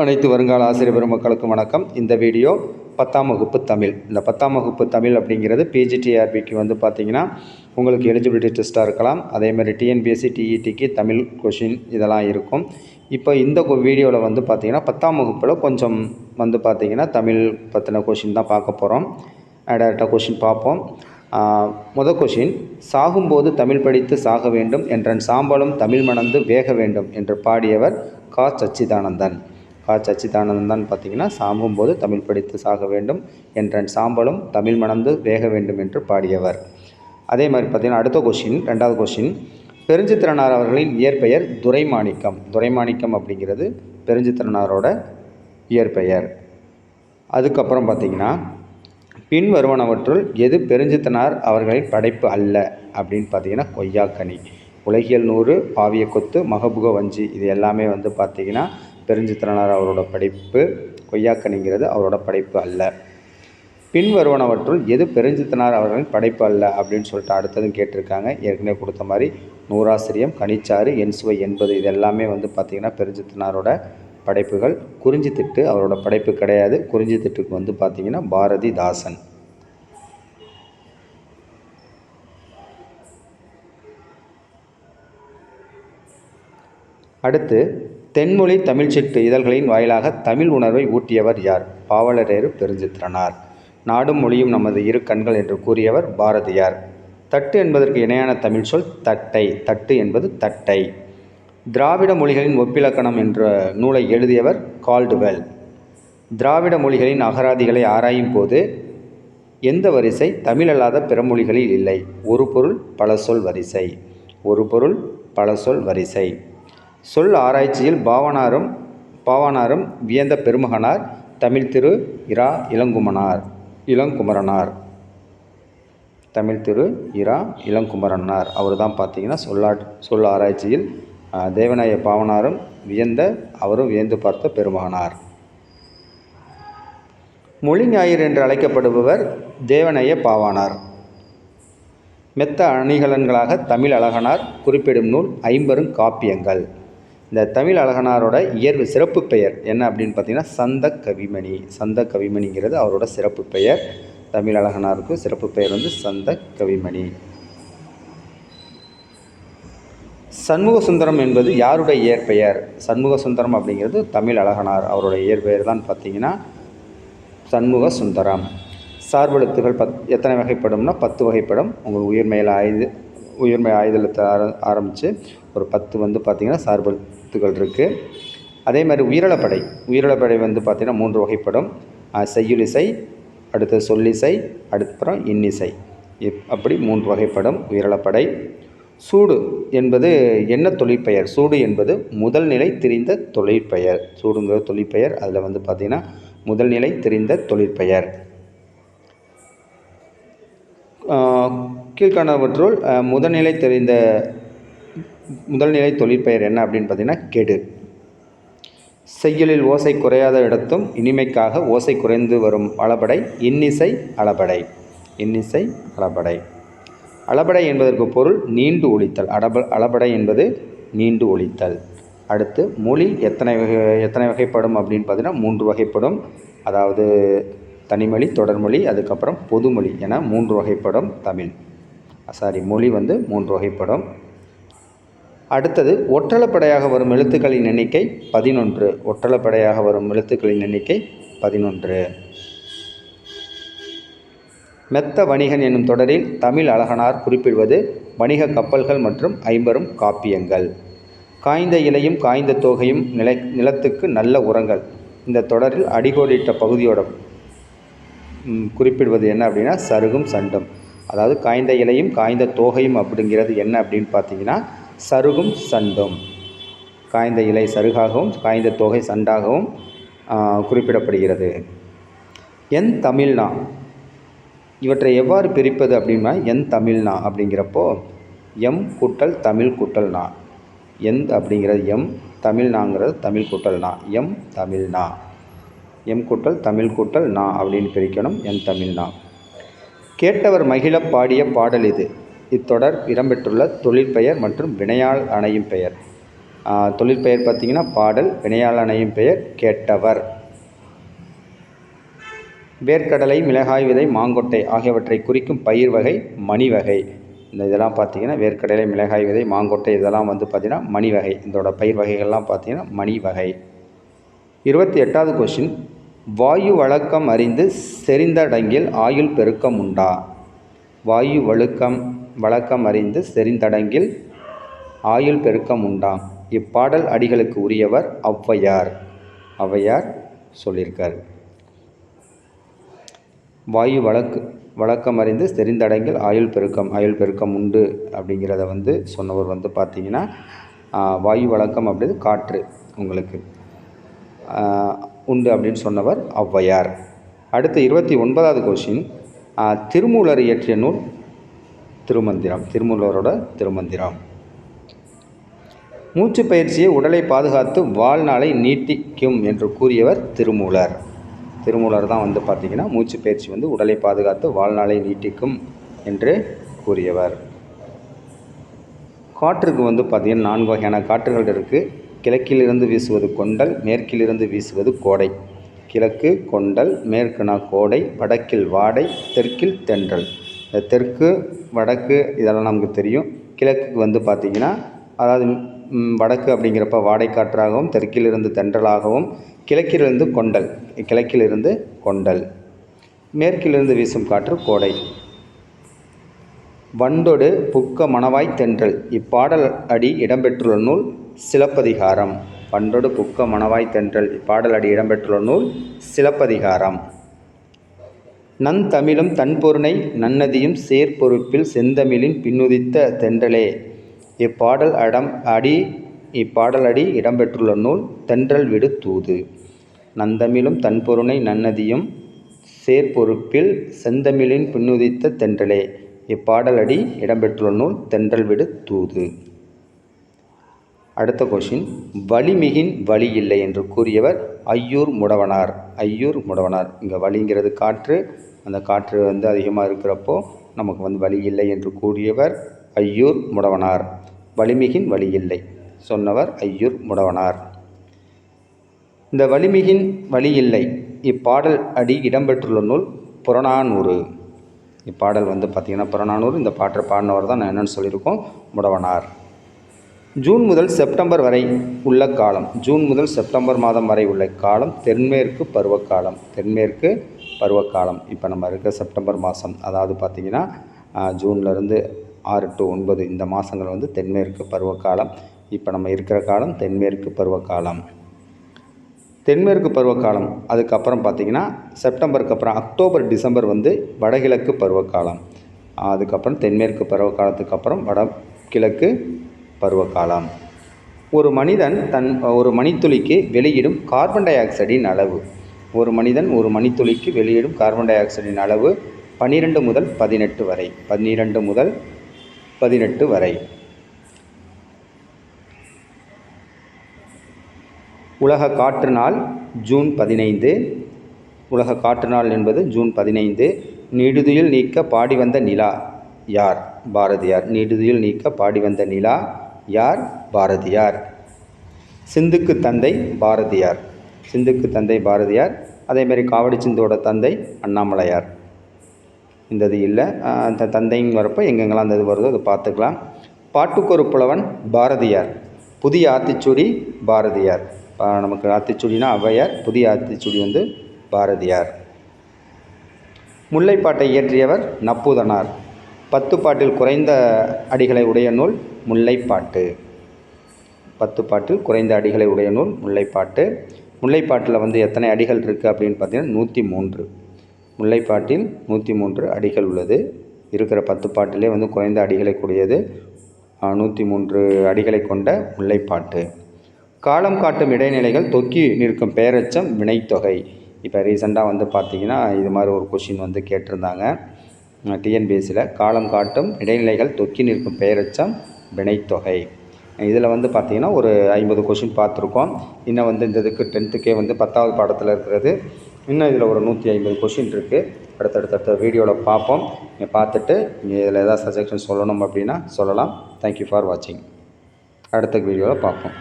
அனைத்து வருங்கால ஆசிரியர் பெருமக்களுக்கும் வணக்கம். இந்த வீடியோ 10ஆம் வகுப்பு தமிழ். இந்த 10ஆம் வகுப்பு தமிழ் அப்படிங்கிறது பிஜிடிஆர்பிக்கு வந்து பார்த்திங்கன்னா உங்களுக்கு எலிஜிபிலிட்டி டெஸ்ட்டாக இருக்கலாம். அதேமாதிரி டிஎன்பிஎஸ்சி டிஇடிக்கு தமிழ் கொஷின் இதெல்லாம் இருக்கும். இப்போ இந்த வீடியோவில் வந்து பார்த்திங்கன்னா 10ஆம் வகுப்பில் கொஞ்சம் வந்து பார்த்திங்கன்னா தமிழ் பற்றின கொஷின் தான் பார்க்க போகிறோம். டேரெக்டாக கொஷின் பார்ப்போம். முதல் கொஷின், சாகும்போது தமிழ் படித்து சாக வேண்டும் என்றன் சாம்பலும் தமிழ் மணந்து வேக வேண்டும் என்று பாடியவர் கா. சச்சிதானந்தன். கா. சச்சிதானந்தன் பார்த்திங்கன்னா சாகும்போது தமிழ் படித்து சாக வேண்டும் என்றன் சாம்பலும் தமிழ் மணந்து வேக வேண்டும் என்று பாடியவர். அதே மாதிரி பார்த்திங்கன்னா அடுத்த கொஷின், ரெண்டாவது கொஷின், பெருஞ்சித்திரனார் அவர்களின் இயற்பெயர் துரைமாணிக்கம். துரைமாணிக்கம் அப்படிங்கிறது பெருஞ்சித்திரனாரோட இயற்பெயர். அதுக்கப்புறம் பார்த்திங்கன்னா பின் வருவனவற்றுள் எது பெருஞ்சித்திரனார் அவர்களின் படைப்பு அல்ல அப்படின்னு பார்த்திங்கன்னா கொய்யாக்கனி. உலகியல் 100, பாவிய கொத்து, மகபுக வஞ்சி இது எல்லாமே வந்து பார்த்திங்கன்னா பெருஞ்சித்திரனார் அவரோட படைப்பு. கொய்யாக்கனிங்கிறது அவரோட படைப்பு அல்ல. பின் வருவனவற்றுள் எது பெருஞ்சித்திரனார் அவர்களின் படைப்பு அல்ல அப்படின்னு சொல்லிட்டு அடுத்ததும் கேட்டிருக்காங்க. ஏற்கனவே கொடுத்த மாதிரி நூறாசிரியம், கனிச்சாறு, எண்சுவை 80 இது எல்லாமே வந்து பார்த்திங்கன்னா பெருஞ்சித்திரனாரோட படைப்புகள். குறிஞ்சித்திட்டு அவரோட படைப்பு கிடையாது. குறிஞ்சித்திட்டுக்கு வந்து பார்த்திங்கன்னா பாரதிதாசன். அடுத்து, தென்மொழி தமிழ்ச்சிட்டு இதழ்களின் வாயிலாக தமிழ் உணர்வை ஊட்டியவர் யார்? பாவலரேறு பெருஞ்சித்திரனார். நாடும் மொழியும் நமது இரு கண்கள் என்று கூறியவர் பாரதியார். தட்டு என்பதற்கு இணையான தமிழ் சொல் தட்டை. தட்டு என்பது தட்டை. திராவிட மொழிகளின் ஒப்பிலக்கணம் என்ற நூலை எழுதியவர் கால்டுவெல். திராவிட மொழிகளின் அகராதிகளை ஆராயும் போது எந்த வரிசை தமிழ் அல்லாத பிற மொழிகளில் இல்லை? ஒரு பொருள் பல சொல் வரிசை. ஒரு பொருள் பல சொல் வரிசை. சொல் ஆராய்ச்சியில் பாவாணரும் வியந்த பெருமகனார் தமிழ் திரு இரா. இளங்குமரனார். தமிழ் திரு இரா. இளங்குமரனார் அவர் தான் பார்த்திங்கன்னா சொல் ஆராய்ச்சியில் தேவநாய பாவனாரும் அவரும் வியந்து பார்த்த பெருமகனார். மொழி ஞாயிறு என்று அழைக்கப்படுபவர் தேவநாய பாவானார். மெத்த அணிகலன்களாக தமிழ் அழகனார் குறிப்பிடும் நூல் 50 காப்பியங்கள். இந்த தமிழ் அழகனாரோட சிறப்பு பெயர் என்ன அப்படின்னு பார்த்திங்கன்னா சந்த கவிமணி. சந்த கவிமணிங்கிறது அவரோட சிறப்பு பெயர். தமிழ் அழகனாருக்கு சிறப்பு பெயர் வந்து சந்த கவிமணி. சண்முக சுந்தரம் என்பது யாருடைய இயற்பெயர்? சண்முக சுந்தரம் அப்படிங்கிறது தமிழ் அழகனார் அவருடைய இயற்பெயர் தான் பார்த்திங்கன்னா சண்முக சுந்தரம். சார்பெழுத்துகள் எத்தனை வகைப்படும்னா 10 வகைப்படும். உங்களுக்கு உயிர்மை ஆயுதத்தை ஆரம்பித்து ஒரு 10 வந்து பார்த்திங்கன்னா சார்பெழுத்துகள் இருக்குது. அதே மாதிரி உயிரளப்படை வந்து பார்த்திங்கன்னா 3 வகைப்படும். செய்யுளிசை, அடுத்து சொல்லிசை, அடுத்தப்புறம் இன்னிசை, அப்படி 3 வகைப்படும் உயிரளப்படை. சூடு என்பது என்ன தொழிற்பெயர்? சூடு என்பது முதல் நிலை தெரிந்த தொழிற்பெயர். சூடுங்கிற தொழிற்பெயர். அதில் வந்து பார்த்திங்கன்னா முதல் நிலை தெரிந்த தொழிற்பெயர். கீழ்காணவற்றுள் முதல்நிலை தொழிற்பெயர் என்ன அப்படின்னு பார்த்திங்கன்னா கெடு. செய்யுளில் ஓசை குறையாத இடத்தும் இனிமைக்காக ஓசை குறைந்து வரும் அளபடை இன்னிசை அளபடை. இன்னிசை அளபடை. அளபடை என்பதற்கு பொருள் நீண்டு ஒலித்தல். அளபடை என்பது நீண்டு ஒலித்தல். அடுத்து, மொழி எத்தனை வகைப்படும் அப்படின்னு பார்த்திங்கன்னா 3 வகைப்படும். அதாவது தனிமொழி, தொடர்மொழி, அதுக்கப்புறம் பொதுமொழி என 3 வகைப்படும். மொழி வந்து 3 வகைப்படும். அடுத்தது, ஒற்றளப்படையாக வரும் எழுத்துக்களின் எண்ணிக்கை 11. ஒற்றளப்படையாக வரும் எழுத்துக்களின் எண்ணிக்கை 11. மெத்த வணிகன் என்னும் தொடரில் தமிழ் அழகனார் குறிப்பிடுவது வணிக கப்பல்கள் மற்றும் 50 காப்பியங்கள். காய்ந்த இலையும் காய்ந்த தோகையும் நிலத்துக்கு நல்ல உரங்கள். இந்த தொடரில் அடிகோடிட்ட பகுதியோட குறிப்பிடுவது என்ன அப்படின்னா சருகும் சண்டும். அதாவது காய்ந்த இலையும் காய்ந்த தோகையும் அப்படிங்கிறது என்ன அப்படின்னு பார்த்தீங்கன்னா சருகும் சண்டும். காய்ந்த இலை சருகாகவும் காய்ந்த தோகை சண்டாகவும் குறிப்பிடப்படுகிறது. என் தமிழ்னா இவற்றை எவ்வாறு பிரிப்பது அப்படின்னா என் தமிழ்னா அப்படிங்கிறப்போ எம் கூட்டல் தமிழ் கூட்டல் நா. என் அப்படிங்கிறது எம், தமிழ்னாங்கிறது தமிழ் கூட்டல் நா. எம் தமிழ்னா. எம் கூட்டல் தமிழ் கூட்டல் நா அப்படின்னு பிரிக்கணும். என் தமிழ்னா. கேட்டவர் மகிழ பாடிய பாடல் இது. இத்தொடர் இடம்பெற்றுள்ள தொழிற்பெயர் மற்றும் வினையால் அணையும் பெயர். தொழிற்பெயர் பார்த்திங்கன்னா பாடல், வினையாளனையும் பெயர் கேட்டவர். வேர்க்கடலை, மிளகாய் விதை, மாங்கொட்டை ஆகியவற்றை குறிக்கும் பயிர் வகை மணி வகை. இதெல்லாம் பார்த்திங்கன்னா வேர்க்கடலை, மிளகாய் விதை, மாங்கொட்டை இதெல்லாம் வந்து பார்த்திங்கன்னா மணி வகை. இதோட பயிர் வகைகள்லாம் பார்த்திங்கன்னா மணி வகை. 28வது கொஷின், வாயு வழக்கம் அறிந்து செறிந்தடங்கில் ஆயுள் பெருக்கம் உண்டா? வாயு வழக்கம் அறிந்து செறிந்தடங்கில் ஆயுள் பெருக்கம் உண்டாம். இப்பாடல் அடிகளுக்கு உரியவர் ஔவையார் சொல்லியிருக்கார். வாயு வழக்கம் அறிந்து செறிந்தடங்கில் ஆயுள் பெருக்கம் உண்டு அப்படிங்கிறத வந்து சொன்னவர் வந்து பார்த்திங்கன்னா வாயு வழக்கம் அப்படிது காற்று உங்களுக்கு உண்டு அப்படின்னு சொன்னவர் ஔவையார். அடுத்து 29வது கொஷின், திருமூலர் இயற்றிய நூல் திருமந்திரம். திருமூலரோட திருமந்திரம். மூச்சு பயிற்சியை உடலை பாதுகாத்து வாழ்நாளை நீட்டிக்கும் என்று கூறியவர் திருமூலர் தான் வந்து பார்த்திங்கன்னா மூச்சு பயிற்சி வந்து உடலை பாதுகாத்து வாழ்நாளை நீட்டிக்கும் என்று கூறியவர். காற்றுக்கு வந்து பார்த்திங்கன்னா 4 வகையான காற்றுகள் இருக்குது. கிழக்கிலிருந்து வீசுவது கொண்டல், மேற்கிலிருந்து வீசுவது கோடை. கிழக்கு கொண்டல், மேற்குனா கோடை, வடக்கில் வாடை, தெற்கில் தென்றல். இந்த தெற்கு வடக்கு இதெல்லாம் நமக்கு தெரியும். கிழக்கு வந்து பார்த்திங்கன்னா அதாவது வடக்கு அப்படிங்கிறப்ப வாடை காற்றாகவும், தெற்கிலிருந்து தென்றலாகவும், கிழக்கிலிருந்து கொண்டல், மேற்கிலிருந்து வீசும் காற்று கோடை. வண்டொடு புக்க மணவாய் தென்றல். இப்பாடல் அடி இடம்பெற்றுள்ள நூல் சிலப்பதிகாரம். வண்டொடு புக்க மணவாய் தென்றல். இப்பாடல் அடி இடம்பெற்றுள்ள நூல் சிலப்பதிகாரம். நந்தமிழும் தன்பொருணை நன்னதியும் சேர்பொறுப்பில் செந்தமிழின் பின்னுதித்த தென்றலே. இப்பாடல் அடி இடம்பெற்றுள்ள நூல் தென்றல் விடு தூது. நந்தமிழும் தன்பொருணை நன்னதியும் சேர்பொறுப்பில் செந்தமிழின் பின்னுதித்த தென்றலே. இப்பாடல் அடி இடம்பெற்றுள்ள நூல் தென்றல் விடு தூது. அடுத்த கொஷின், வலிமிகின் வலி இல்லை என்று கூறியவர் ஐயூர் முடவனார். இங்கே வலிங்கிறது காற்று. அந்த காற்று வந்து அதிகமாக இருக்கிறப்போ நமக்கு வந்து வலி இல்லை என்று கூறியவர் ஐயூர் முடவனார். வலிமிகின் வலி இல்லை சொன்னவர் ஐயூர் முடவனார். இந்த வலிமிகின் வலி இல்லை இப்பாடல் அடி இடம்பெற்றுள்ள நூல் புறநானூறு. இப்பாடல் வந்து பார்த்திங்கன்னா புறநானூறு. இந்த பாட்டை பாடினவர் தான் நான் என்னென்னு சொல்லியிருக்கோம், முடவனார். ஜூன் முதல் செப்டம்பர் வரை உள்ள காலம். ஜூன் முதல் செப்டம்பர் மாதம் வரை உள்ள காலம் தென்மேற்கு பருவக்காலம். இப்போ நம்ம இருக்க செப்டம்பர் மாதம், அதாவது பார்த்திங்கன்னா ஜூன்லேருந்து 6 to 9 இந்த மாதங்கள் வந்து தென்மேற்கு பருவக்காலம். இப்போ நம்ம இருக்கிற காலம் தென்மேற்கு பருவக்காலம். அதுக்கப்புறம் பார்த்திங்கன்னா செப்டம்பருக்கு அப்புறம் அக்டோபர் டிசம்பர் வந்து வடகிழக்கு பருவக்காலம். அதுக்கப்புறம் தென்மேற்கு பருவக்காலத்துக்கு அப்புறம் வடகிழக்கு பருவகாலம். ஒரு மணித்துளிக்கு வெளியிடும் கார்பன் டை ஆக்சைடின் அளவு. ஒரு மனிதன் ஒரு மணித்துளிக்கு வெளியிடும் கார்பன் டை ஆக்சைடின் அளவு 12 முதல் 18 வரை. உலக காற்று நாள் ஜூன் 15. உலக காற்று நாள் என்பது ஜூன் 15. நீடுதுயில் நீக்க பாடி வந்த நிலா யார்? பாரதியார். நீடுதுயில் நீக்க பாடி வந்த நிலா யார்? பாரதியார். சிந்துக்கு தந்தை பாரதியார். அதேமாதிரி காவடி சிந்தோட தந்தை அண்ணாமலையார். இந்த இது இல்லை, அந்த தந்தைங்க வரப்போ எங்கெங்கெல்லாம் அந்த இது வருதோ அதை பார்த்துக்கலாம். பாட்டுக்கொரு புலவன் பாரதியார். புதிய ஆத்திச்சூடி பாரதியார். நமக்கு ஆத்திச்சூடினா ஔவையார், புதிய ஆத்திச்சூடி வந்து பாரதியார். முல்லைப்பாட்டை இயற்றியவர் நப்பூதனார். 10 பாட்டில் குறைந்த அடிகளை உடைய நூல் முல்லைப்பாட்டு. 10 பாட்டில் குறைந்த அடிகளை உடைய நூல் முல்லைப்பாட்டு. முல்லைப்பாட்டில் வந்து எத்தனை அடிகள் இருக்குது அப்படின்னு பார்த்தீங்கன்னா 103. முல்லைப்பாட்டில் 103 அடிகள் உள்ளது. இருக்கிற 10 பாட்டிலே வந்து குறைந்த அடிகளை கூடியது 103 அடிகளை கொண்ட முல்லைப்பாட்டு. காலம் காட்டும் இடைநிலைகள் தொக்கி நிற்கும் பெயரெச்சம் வினைத்தொகை. இப்போ ரீசெண்டாக வந்து பார்த்திங்கன்னா இது மாதிரி ஒரு கொஷின் வந்து கேட்டிருந்தாங்க டிஎன்பிஎஸ்சியில். காலம் காட்டும் இடைநிலைகள் தொக்கி நிற்கும் பெயரெச்சம் வினைத்தொகை. இதில் வந்து பார்த்திங்கன்னா ஒரு 50 கொஷின் பார்த்துருக்கோம். இன்னும் வந்து இந்த இதுக்கு 10th வந்து 10வது பாடத்தில் இருக்கிறது. இன்னும் இதில் ஒரு 150 கொஷின் இருக்குது. அடுத்தடுத்த வீடியோவில் பார்ப்போம். நீங்கள் பார்த்துட்டு நீங்கள் இதில் ஏதாவது சஜஷன் சொல்லணும் அப்படின்னா சொல்லலாம். தேங்க்யூ ஃபார் வாட்சிங். அடுத்த வீடியோவில் பார்ப்போம்.